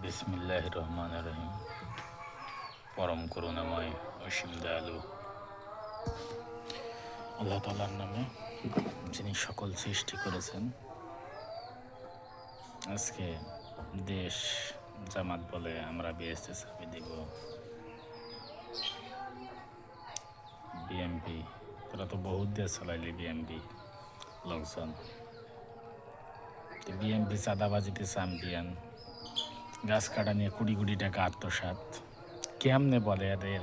বিসমিল্লাহির রহমানির রহিম। পরম করুণাময় অসীম দয়ালু আল্লাহ তাআলার নামে, যিনি সকল সৃষ্টি করেছেন। আজকে দেশ জামাত বলে আমরা বিএসএ ছাপে দিব, বিএমপি তোরা তো বহুত দেশ চালাইলি। বিএমপি লোকজন, বিএমপি চাঁদাবাজিতে চ্যাম্পিয়ন, গাছ কাটা নিয়ে কোটি কোটি টাকা আত্মসাৎ। কেমনে বলে এদের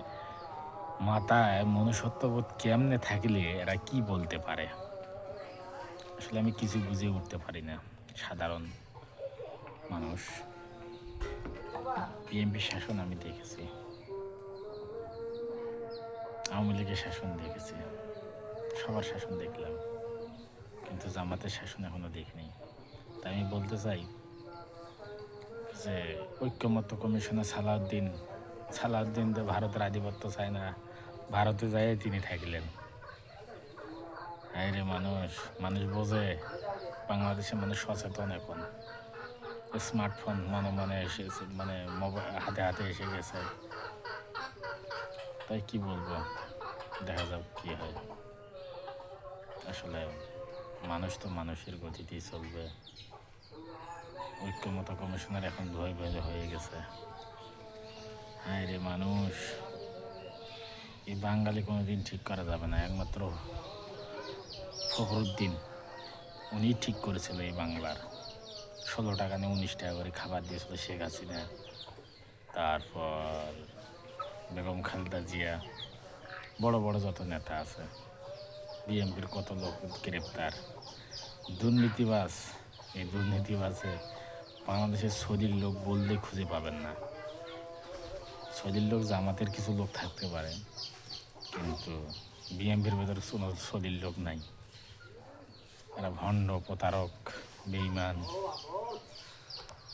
মাথায় মনুষ্যত্ববোধ কেমনে থাকলে এরা কি বলতে পারে? আসলে আমি কিছু বুঝে উঠতে পারি না। সাধারণ মানুষ, বিএনপি শাসন আমি দেখেছি, আওয়ামী লীগের শাসন দেখেছি, সবার শাসন দেখলাম, কিন্তু জামাতের শাসন এখনো দেখিনি। তাই আমি বলতে চাই যে ঐক্যমত্য কমিশনে সালাউদ্দিন তো ভারতের আধিপত্য চায় না, ভারতে যায় তিনি থাকলেন। হ্যাঁ রে, মানুষ বোঝে। বাংলাদেশের মানুষ সচেতন এখন। স্মার্টফোন মনে মনে এসেছে, হাতে হাতে এসে গেছে। তাই কি বলবো, দেখা যাক কি হয়। আসলে মানুষ তো মানুষের গতিতেই চলবে। ঐক্যমত কমিশনের এখন ভয় ভয় হয়ে গেছে। হ্যাঁ রে মানুষ, এই বাঙালি কোনোদিন ঠিক করা যাবে না। একমাত্র ফখরুদ্দিন, উনি ঠিক করেছিল এই বাংলার। 16 টাকা নিয়ে 19 টাকা করে খাবার দিয়েছিল শেখ হাসিনা, তারপর বেগম খালেদা জিয়া, বড় বড় যত নেতা আছে, বিএনপির কত লোক গ্রেপ্তার। দুর্নীতিবাজ, এই দুর্নীতিবাজে বাংলাদেশের সৌদির লোক বললে খুঁজে পাবেন না। সৌদির লোক জামাতের কিছু লোক থাকতে পারে, কিন্তু বিএনপির ভেতরে কোনো সৌদির লোক নাই। এরা ভণ্ড, প্রতারক, বেঈমান।